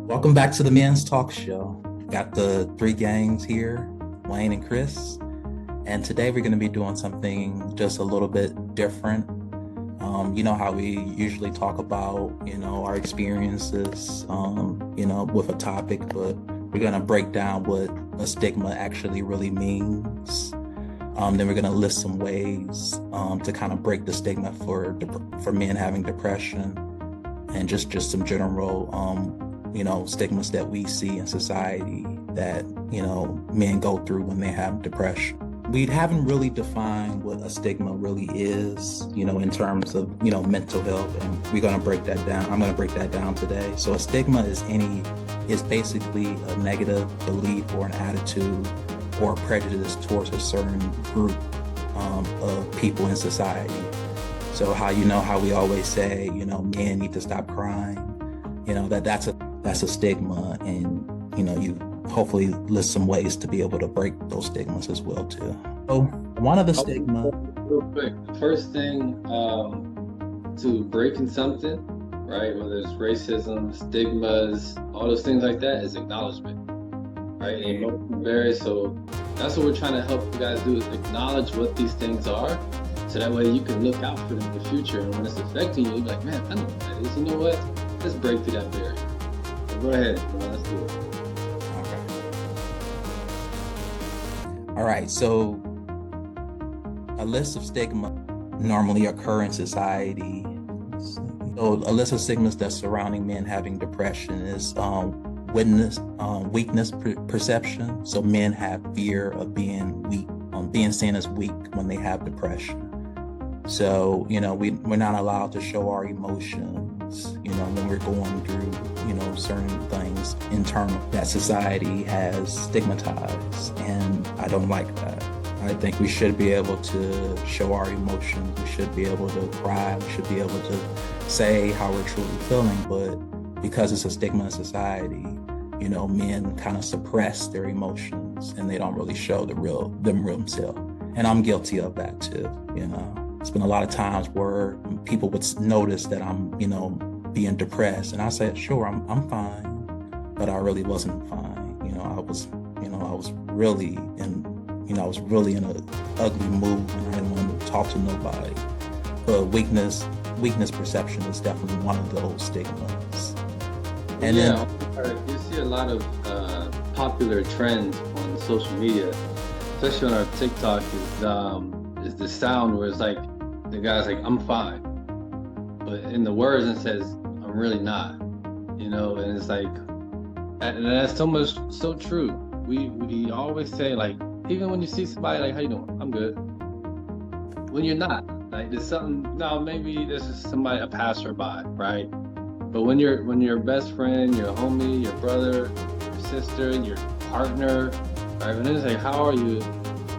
Welcome back to the Men's Talk Show. Got the three gangs here, Wayne and Chris. And today we're going to be doing something just a little bit different. You know how we usually talk about, our experiences, with a topic, but we're going to break down what a stigma actually really means. Then we're going to list some ways to kind of break the stigma for men having depression and just some general stigmas that we see in society that, men go through when they have depression. We haven't really defined what a stigma really is, in terms of, mental health, and we're going to break that down. I'm going to break that down today. So a stigma is basically a negative belief or an attitude or prejudice towards a certain group of people in society. So how we always say, men need to stop crying, that's a stigma, and you hopefully list some ways to be able to break those stigmas as well too. So one of the stigma. Real quick, the first thing to breaking something, right? Whether it's racism, stigmas, all those things like that, is acknowledgement, right? Emotional barriers. So that's what we're trying to help you guys do, is acknowledge what these things are, so that way you can look out for them in the future. And when it's affecting you, you're like, man, I know what that is. You know what? Let's break through that barrier. So go ahead, let's do it. All right, so a list of stigma normally occur in society. So a list of stigmas that's surrounding men having depression is weakness perception. So men have fear of being weak, being seen as weak when they have depression. So, we're not allowed to show our emotions, when we're going through, certain things internal that society has stigmatized. And I don't like that. I think we should be able to show our emotions. We should be able to cry. We should be able to say how we're truly feeling. But because it's a stigma in society, men kind of suppress their emotions and they don't really show them real themselves. And I'm guilty of that too, It's been a lot of times where people would notice that I'm, being depressed, and I said, sure, I'm fine, but I really wasn't fine. I was really in an ugly mood, and I didn't want to talk to nobody. But weakness perception is definitely one of those stigmas. And then you see a lot of popular trends on social media, especially on our TikTok, is the sound where it's like the guy's like, I'm fine, but in the words it says, I'm really not, and it's like, and that's so true. We always say, like, even when you see somebody, like, how you doing? I'm good. When you're not, like, there's something, now maybe there's just somebody, a passerby, right? But when your best friend, your homie, your brother, your sister, your partner, right? When it's like, how are you?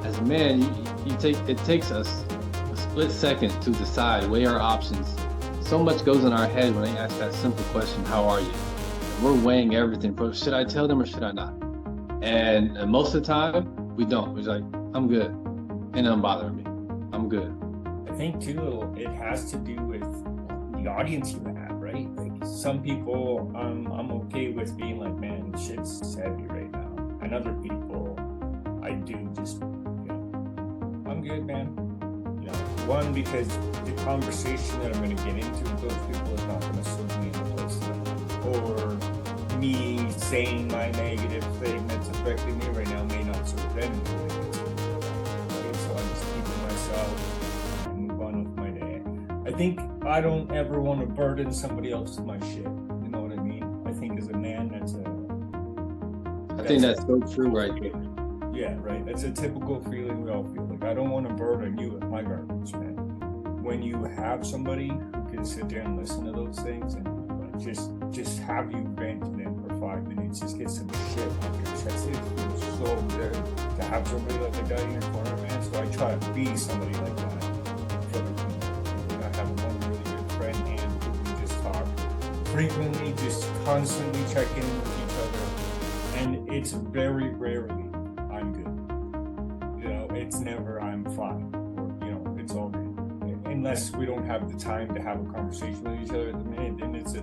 As men, it takes us a split second to decide, weigh our options. So much goes in our head when they ask that simple question, how are you? And we're weighing everything. But should I tell them or should I not? And most of the time, we don't. We're like, I'm good. Ain't nothing bothering me. I'm good. I think too, it has to do with the audience you have, right? Like, some people, I'm okay with being like, man, shit's heavy right now. And other people, I do just, I'm good, man. One, because the conversation that I'm going to get into with those people is not going to serve me in a place, or me saying my negative thing that's affecting me right now may not serve them in the way it's served them. Right? So I'm just keeping myself and move on with my day. I think I don't ever want to burden somebody else with my shit. You know what I mean? I think as a man, I think that's so true right there. Yeah, right. That's a typical feeling we all feel. Like, I don't want to burden you with my garbage, man. When you have somebody who can sit there and listen to those things and just have you vent to them for 5 minutes, just get some shit off your chest. It feels so good to have somebody like the guy in your corner, man. So I try to be somebody like that for the community. I have one really good friend, and we just talk frequently, just constantly check in with each other, and it's very rarely I'm good. It's never I'm fine, or it's all good. Unless we don't have the time to have a conversation with each other at the minute, then it's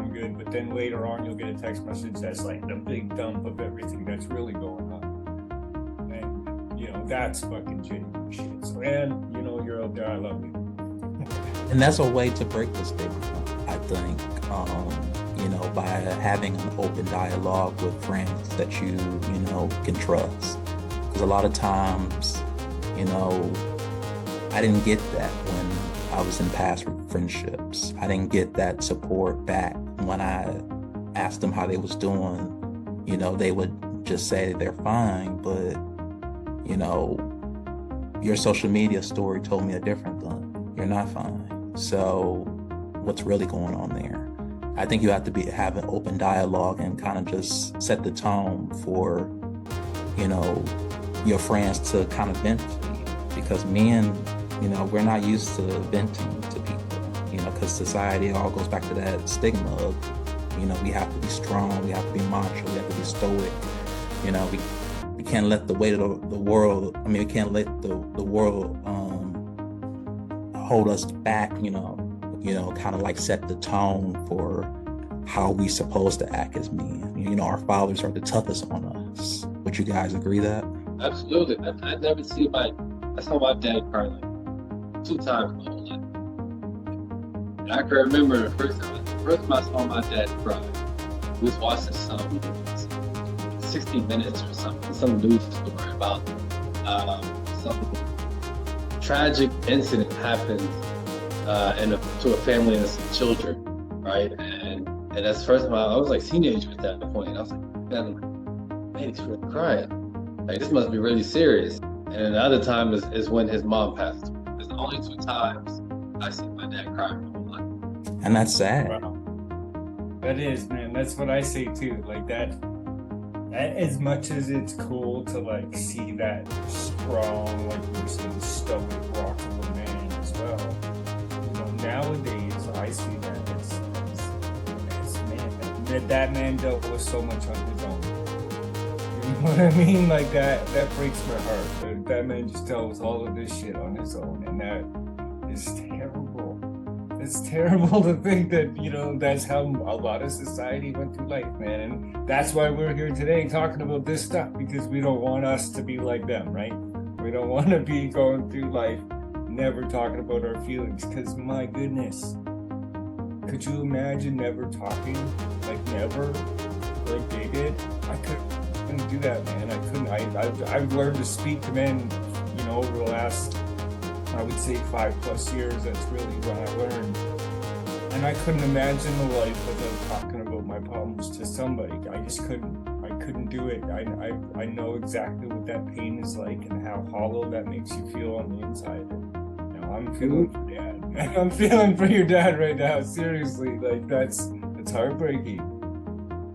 I'm good. But then later on, you'll get a text message that's like the big dump of everything that's really going on. And, you know, that's fucking genuine shit. So, and, you know, you're out there, I love you. And that's a way to break the stigma, I think, you know, by having an open dialogue with friends that you know, can trust. Because a lot of times, you know, I didn't get that when I was in past friendships. I didn't get that support back when I asked them how they was doing. You know, they would just say they're fine, but, you know, your social media story told me a different thing. You're not fine. So what's really going on there? I think you have to have an open dialogue and kind of just set the tone for, you know, your friends to kind of vent to you. Because men, you know, we're not used to venting to people, you know, because society all goes back to that stigma of, you know, we have to be strong, we have to be macho, we have to be stoic. You know, we can't let the weight of the world, I mean, we can't let the world hold us back, you know, kind of like set the tone for how we supposed to act as men. You know, our fathers are the toughest on us. Would you guys agree that? Absolutely. I never see I saw my dad cry like 2 times my whole life. And I can remember the first time I saw my dad cry, we was watching some 60 Minutes or something, some news story about some tragic incident happened to a family and some children, right? And that's the first time I was like teenager at that point. And I was like, man, he's really crying. Like, this must be really serious. And then the other time is when his mom passed away. It's the only 2 times I see my dad cry my whole life. And that's sad. Wow. That is, man. That's what I say too. Like that as much as it's cool to like see that strong, like you're saying, stoic rock of a man as well. You know, nowadays I see that as man. That man dealt with so much on his own. You know what I mean? Like that breaks my heart. That man just dealt with all of this shit on his own, and that is terrible. It's terrible to think that, you know, that's how a lot of society went through life, man. And that's why we're here today talking about this stuff, because we don't want us to be like them, right? We don't want to be going through life never talking about our feelings, because my goodness, could you imagine never talking? Like never, like they did? I couldn't do that, man. I couldn't. I've learned to speak to men, you know, over the last, I would say 5+ years. That's really what I learned. And I couldn't imagine a life without talking about my problems to somebody. I just couldn't. I couldn't do it. I know exactly what that pain is like and how hollow that makes you feel on the inside. You know, I'm feeling for Dad. I'm feeling for your dad right now. Seriously, like that's heartbreaking.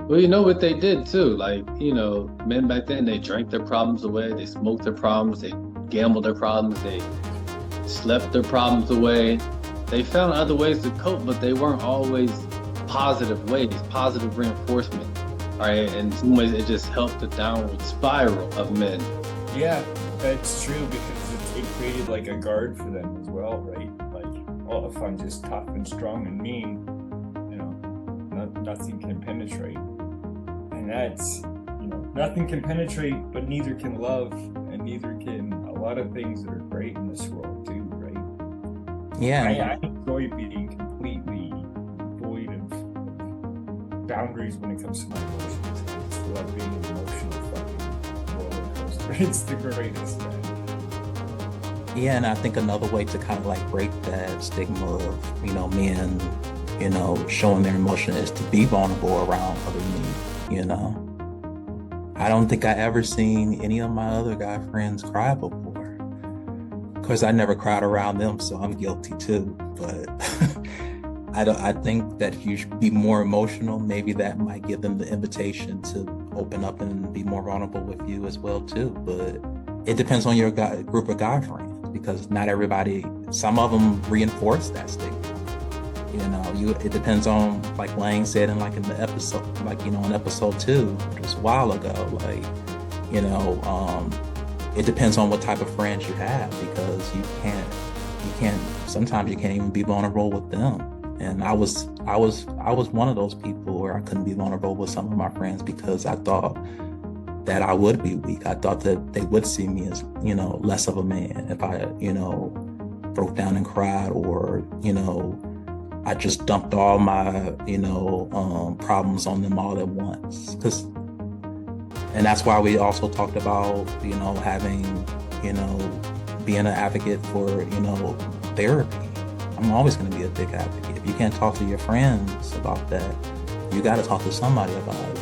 Well, you know what they did too. Like, you know, men back then, they drank their problems away. They smoked their problems. They gambled their problems. They slept their problems away. They found other ways to cope, but they weren't always positive ways, positive reinforcement. All right, and in some ways it just helped the downward spiral of men. Yeah, that's true, because it created like a guard for them as well, right? Like, well, if I'm just tough and strong and mean, you know, nothing can penetrate. And that's, you know, nothing can penetrate, but neither can love, and neither can a lot of things that are great in this world too, right? Yeah. I enjoy being completely void of boundaries when it comes to my emotions. I just love being an emotional fucking roller coaster. It's the greatest, man. Yeah, and I think another way to kind of like break that stigma of, you know, men, you know, showing their emotion is to be vulnerable around other men, you know. I don't think I ever seen any of my other guy friends cry before. Of course, I never cried around them, so I'm guilty too. But I think that if you should be more emotional, maybe that might give them the invitation to open up and be more vulnerable with you as well too. But it depends on your group of guy friends, because not everybody, some of them reinforce that stigma. You know, it depends on, like Lane said in the episode, like, you know, in episode 2, which was a while ago, like, you know, it depends on what type of friends you have, because you can't, sometimes you can't even be vulnerable with them. And I was one of those people where I couldn't be vulnerable with some of my friends because I thought that I would be weak. I thought that they would see me as, less of a man if I, broke down and cried, or, I just dumped all my, problems on them all at once. And that's why we also talked about, having, being an advocate for, therapy. I'm always going to be a big advocate. If you can't talk to your friends about that, you got to talk to somebody about it.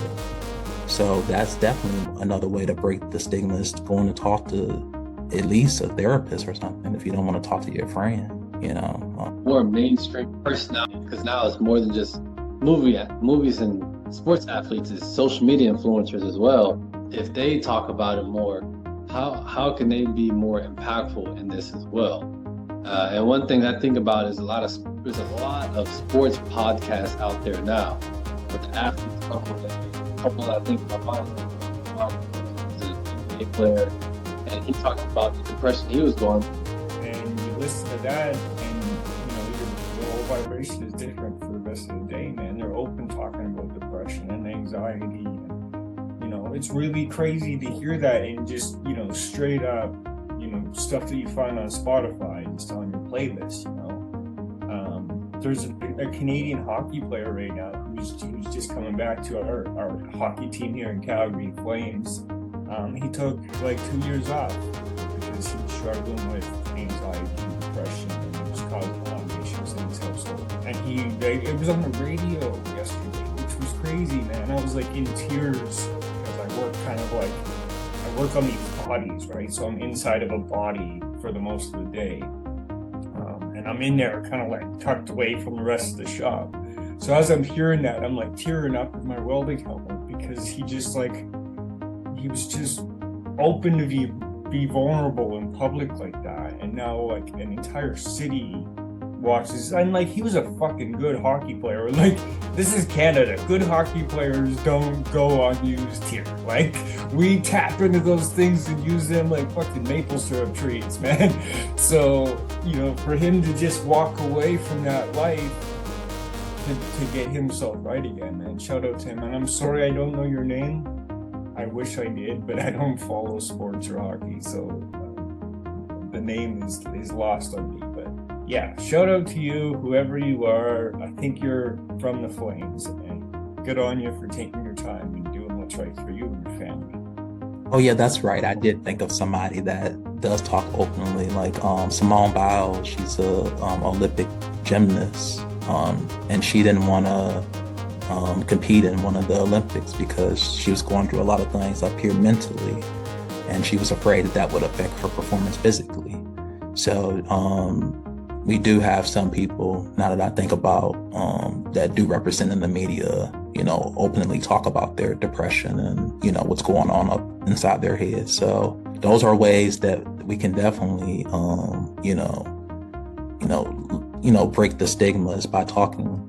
So that's definitely another way to break the stigma, is going to talk to at least a therapist or something if you don't want to talk to your friend, More mainstream personality, because now it's more than just movies and sports athletes, it's social media influencers as well. If they talk about it more, how can they be more impactful in this as well? And one thing I think about is there's a lot of sports podcasts out there now with the athletes. Couple I think about mine is an NBA player, and he talked about the depression he was going through. And you listen to that, and your whole vibration is different for the rest of the day, man. They're open talking about depression and anxiety, and it's really crazy to hear that, and just straight up stuff that you find on Spotify and on your playlist. There's a Canadian hockey player right now who's just coming back to our hockey team here in Calgary, Flames. He took like 2 years off because he was struggling with anxiety and depression, and it was causing a lot of issues in his household. And it was on the radio yesterday, which was crazy, man. I was like in tears because I work on these bodies, right? So I'm inside of a body for the most of the day. And I'm in there kind of like tucked away from the rest of the shop. So as I'm hearing that, I'm like tearing up with my welding helmet, because he was just open to be vulnerable in public like that. And now like an entire city watches, and like he was a fucking good hockey player. Like, this is Canada. Good hockey players don't go unused here. Like, we tap into those things and use them like fucking maple syrup trees, man. So, for him to just walk away from that life to get himself right again, man. Shout out to him. And I'm sorry I don't know your name. I wish I did, but I don't follow sports or hockey, so the name is lost on me. But yeah, shout out to you, whoever you are. I think you're from the Flames, and good on you for taking your time and doing what's right for you and your family. Oh yeah, that's right. I did think of somebody that does talk openly, like Simone Biles. She's a Olympic gymnast, and she didn't want to compete in one of the Olympics because she was going through a lot of things up here mentally, and she was afraid that would affect her performance physically. So we do have some people, now that I think about, that do represent in the media, openly talk about their depression and, what's going on up inside their heads. So those are ways that we can definitely, break the stigmas by talking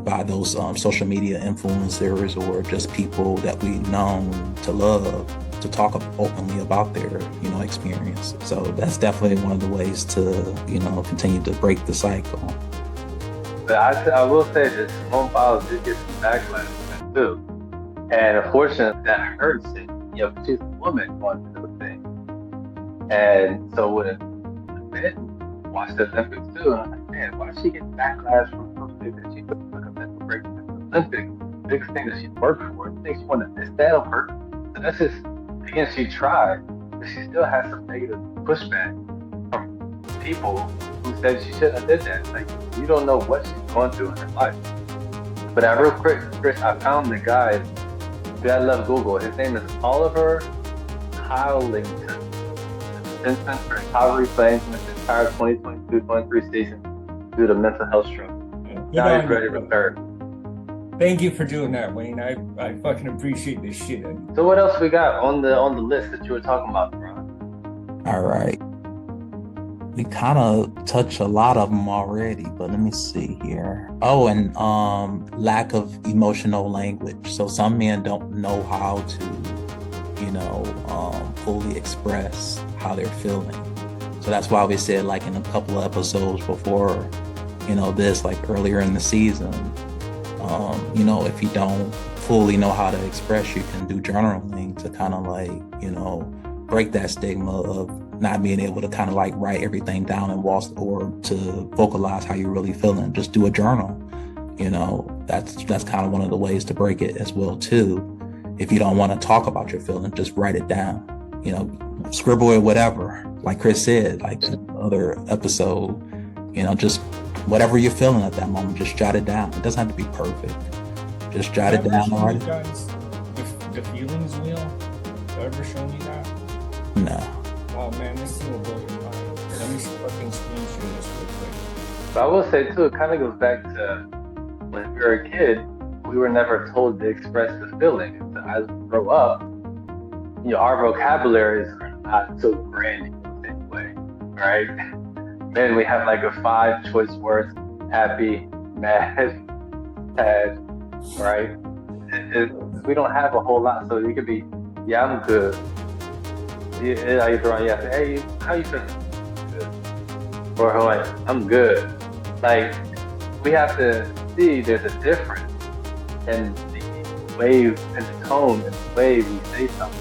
by those social media influencers, or just people that we know to love, to talk openly about their, experience. So that's definitely one of the ways to, continue to break the cycle. But I will say that Simone Biles did get some backlash from that too. And unfortunately, that hurts it. She's a woman going through the thing. And so when men watch the Olympics too, and I'm like, man, why does she get backlash from something that she took like a mental break in the Olympics? Biggest thing that she worked for. I think she wanted to miss that on her. So that's just, again, she tried, but she still has some negative pushback from people who said she shouldn't have did that. Like, you don't know what she's going through in her life. But real quick, Chris, I found the guy. I love Google. His name is Oliver Howlington. Vincent for Calgary Flames in his entire 2022-23 season due to mental health struggle. Now he's ready to return. Thank you for doing that, Wayne. I fucking appreciate this shit. So what else we got on the list that you were talking about, Ron? All right. We kind of touched a lot of them already, but let me see here. Oh, and lack of emotional language. So some men don't know how to, fully express how they're feeling. So that's why we said, like in a couple of episodes before, this like earlier in the season. If you don't fully know how to express, you can do journaling to kind of like, break that stigma of not being able to kind of like write everything down and walk, or to vocalize how you're really feeling. Just do a journal. That's kind of one of the ways to break it as well too. If you don't want to talk about your feelings, just write it down. Scribble or whatever. Like Chris said, like the other episode, just whatever you're feeling at that moment, just jot it down. It doesn't have to be perfect. Just jot it down. Have you guys the feelings wheel? Have I ever shown you that? No. Oh man, this thing will blow your mind. Let me fucking screen share this real quick. But I will say too, it kind of goes back to when we were a kid, we were never told to express the feeling. So as we grow up, our vocabularies are not so grandiose anyway, right? Then we have like a 5 choice words: happy, mad, sad, right? We don't have a whole lot, so you could be, yeah, I'm good. Hey, how you feeling? Good. Or like, I'm good. Like, we have to see there's a difference in the way and the tone and the way we say something.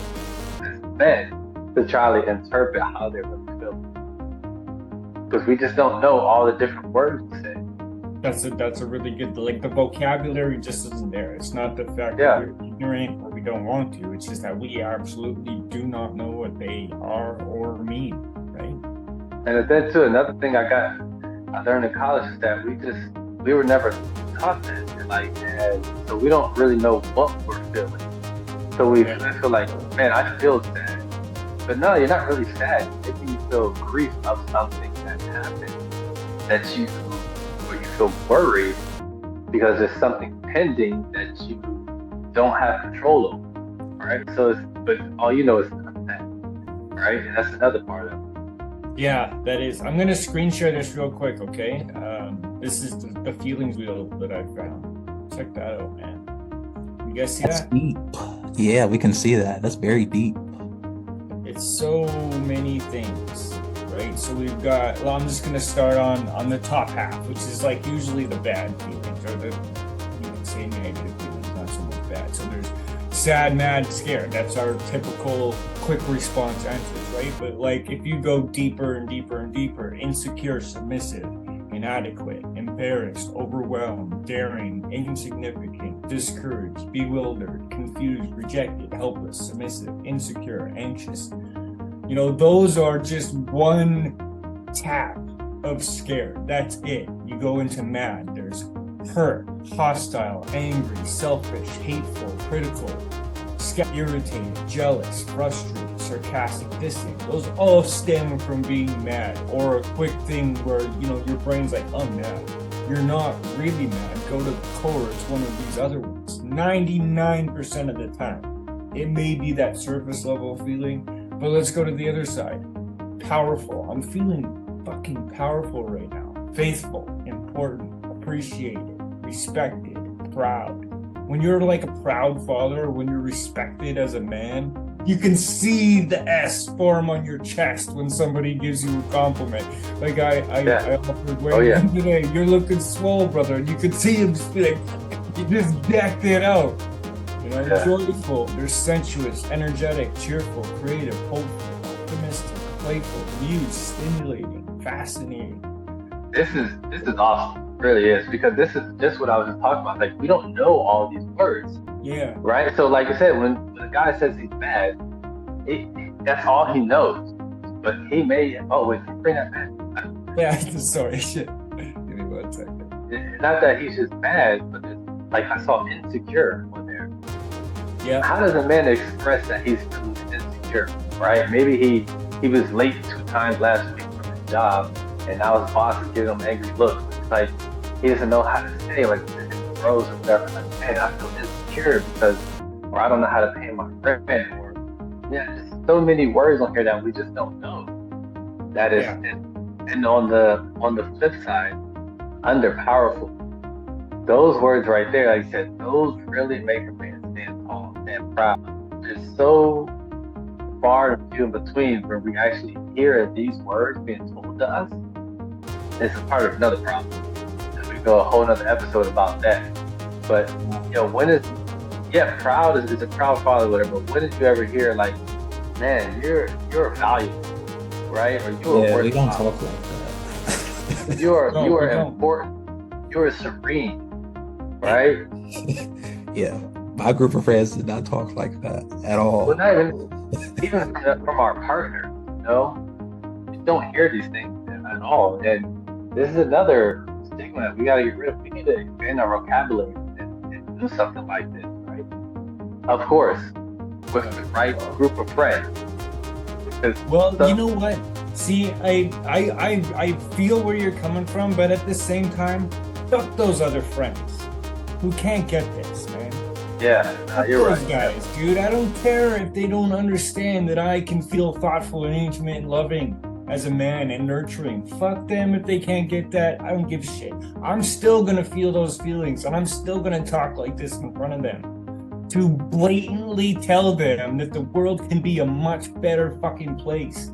It's meant to try to interpret how they're really feeling. Because we just don't know all the different words to say. That's a really good, like, the vocabulary just isn't there. It's not the fact Yeah. that we're ignorant or we don't want to. It's just that we absolutely do not know what they are or mean, right? And then too, another thing I learned in college is that we were never taught that. Like, and so we don't really know what we're feeling. So we feel like, man, I feel sad. But no, you're not really sad. Maybe you feel grief of something that happened where you feel worried because there's something pending that you don't have control over, right? But all you know is that, right? And that's another part of it. Yeah, that is. I'm gonna screen share this real quick, okay? This is the feelings wheel that I found. Check that out, man. You guys see That's that? deep. Yeah, we can see that. That's very deep. It's so many things, right? So we've got, well, I'm just gonna start on the top half, which is like usually the bad feelings, or you can say negative feelings, not so much bad. So there's sad, mad, scared. That's our typical quick response answers, right? But like if you go deeper and deeper and deeper, insecure, submissive, inadequate, embarrassed, overwhelmed, daring, insignificant, discouraged, bewildered, confused, rejected, helpless, submissive, insecure, anxious. Those are just one tap of scared. That's it. You go into mad. There's hurt, hostile, angry, selfish, hateful, critical, irritated, jealous, frustrated, sarcastic, distant. Those all stem from being mad, or a quick thing where your brain's like, I'm mad. You're not really mad. Go to the core. It's one of these other ones. 99% of the time, it may be that surface level feeling, but let's go to the other side. Powerful. I'm feeling fucking powerful right now. Faithful, important, appreciated, respected, proud. When you're like a proud father, when you're respected as a man, you can see the S form on your chest when somebody gives you a compliment. Like I offered Wayne today, you're looking swole, brother. And you could see him just be like, he just decked it out. Joyful, they're sensuous, energetic, cheerful, creative, hopeful, optimistic, playful, amused, stimulating, fascinating. This is awesome. Really is, because this is just what I was just talking about. Like, we don't know all these words. Yeah. Right? So like I said, when the guy says he's mad, that's all he knows. But he may, wait, bring that back. Yeah, sorry, shit. Give me 1 second. It's not that he's just mad, but it's like I saw insecure on there. Yeah. How does a man express that he's insecure? Right? Maybe he was late 2 times last week from his job, and now his boss is giving him angry looks. Like, he doesn't know how to say, like, it grows or whatever. Like, man, I feel insecure or I don't know how to pay my rent, or just so many words on here that we just don't know. That is, and on the flip side, under powerful, those words right there, like I said, those really make a man stand tall, stand proud. There's so far and few in between where we actually hear these words being told to us. It's a part of another problem. do a whole nother episode about that. But proud is a proud father, whatever. But when did you ever hear like, man, you're valuable, right? Or you are we don't worthwhile. talk like that. You are important. You are serene, right? Yeah, my group of friends did not talk like that at all. Well, not even from our partner, you don't hear these things at all. And this is another stigma we got to get rid of. We need to expand our vocabulary and do something like this, right? Of course, with the right group of friends. You know what? See, I feel where you're coming from, but at the same time, fuck those other friends who can't get this, man. Yeah, you're Those right. guys, dude. I don't care if they don't understand that I can feel thoughtful and intimate and loving as a man and nurturing. Fuck them if they can't get that. I don't give a shit. I'm still gonna feel those feelings, and I'm still gonna talk like this in front of them to blatantly tell them that the world can be a much better fucking place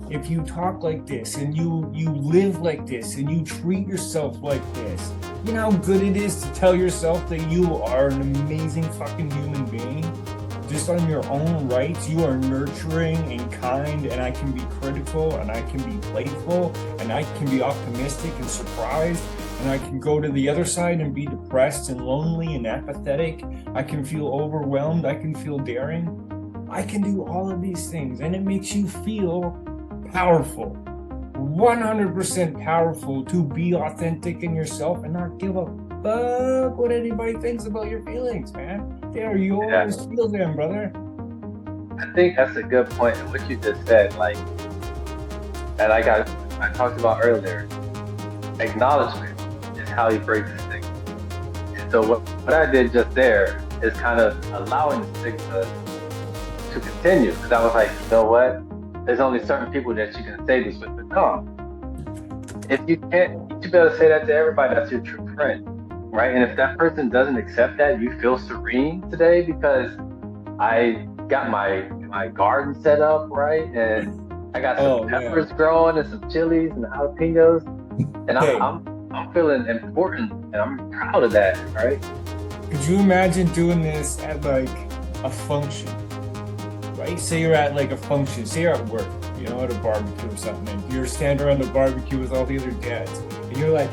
if you talk like this and you live like this and you treat yourself like this. You know how good it is to tell yourself that you are an amazing fucking human being just on your own rights. You are nurturing and kind, and I can be critical and I can be playful and I can be optimistic and surprised, and I can go to the other side and be depressed and lonely and apathetic. I can feel overwhelmed. I can feel daring. I can do all of these things, and it makes you feel powerful, 100% powerful, to be authentic in yourself and not give a fuck what anybody thinks about your feelings, man. They are yours. Yeah. Feel them, brother. I think that's a good point. And what you just said, like, and I talked about earlier, acknowledgement is how you break the stigma. And so what I did just there is kind of allowing the stigma to continue, because I was like, you know what? There's only certain people that you can say this with. But no, if you can't, you should be able to say that to everybody. That's your true friend, right? And if that person doesn't accept that, you feel serene today because I got my garden set up, right? And I got some peppers growing and some chilies and jalapenos, and I'm feeling important and I'm proud of that, right? Could you imagine doing this at like a function? Right? Say you're at like a function, say you're at work, at a barbecue or something, and you're standing around the barbecue with all the other dads, and you're like,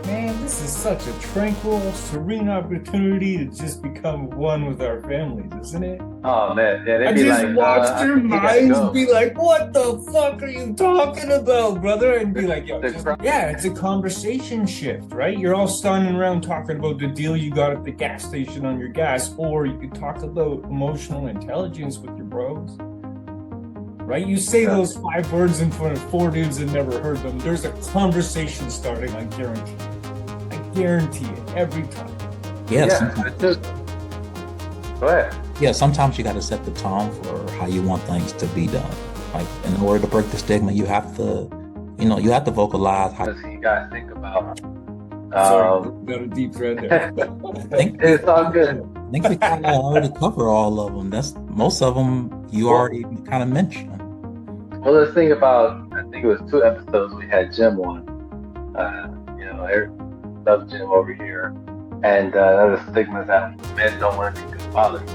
man, this is such a tranquil, serene opportunity to just become one with our families, isn't it? Oh man, yeah, I just watched your minds be like, what the fuck are you talking about, brother? And be like, it's a conversation shift, right? You're all standing around talking about the deal you got at the gas station on your gas, or you could talk about emotional intelligence with your bros, right? You say those 5 words in front of 4 dudes that never heard them. There's a conversation starting, I guarantee it, every time. Go ahead. Yeah, sometimes you got to set the tone for how you want things to be done. Like, in order to break the stigma, you have to, vocalize how You guys think about. Sorry, got a deep thread there. It's all good. I think we kind of already cover all of them. Most of them you already kind of mentioned. Well, let's think about, I think it was 2 episodes we had Jim on. I love Jim over here. And the stigmas that men don't want to be good fathers,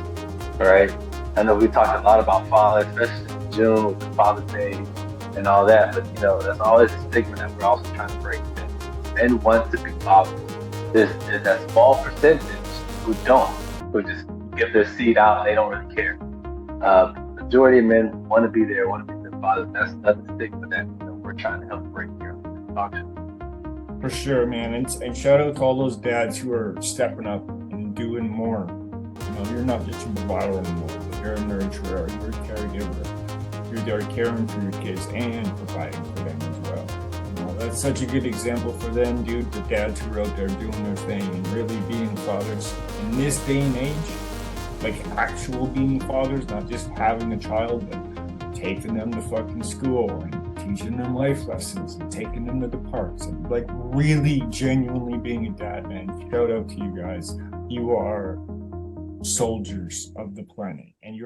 right? I know we talked a lot about fathers, especially in June with the Father's Day and all that, but there's always a stigma that we're also trying to break. Men want to be fathers. There's that small percentage who don't, who just give their seed out and they don't really care. Majority of men want to be there, want to be their fathers. That's another stigma that we're trying to help break here on this talk show. For sure, man. And shout out to all those dads who are stepping up and doing more. You're not just a provider anymore, but you're a nurturer, you're a caregiver. You're there caring for your kids and providing for them as well. That's such a good example for them, dude. The dads who are out there doing their thing and really being fathers in this day and age, like actual being fathers, not just having a child, but taking them to fucking school and teaching them life lessons and taking them to the parks and like really genuinely being a dad, man. Shout out to you guys. You are soldiers of the planet, and you're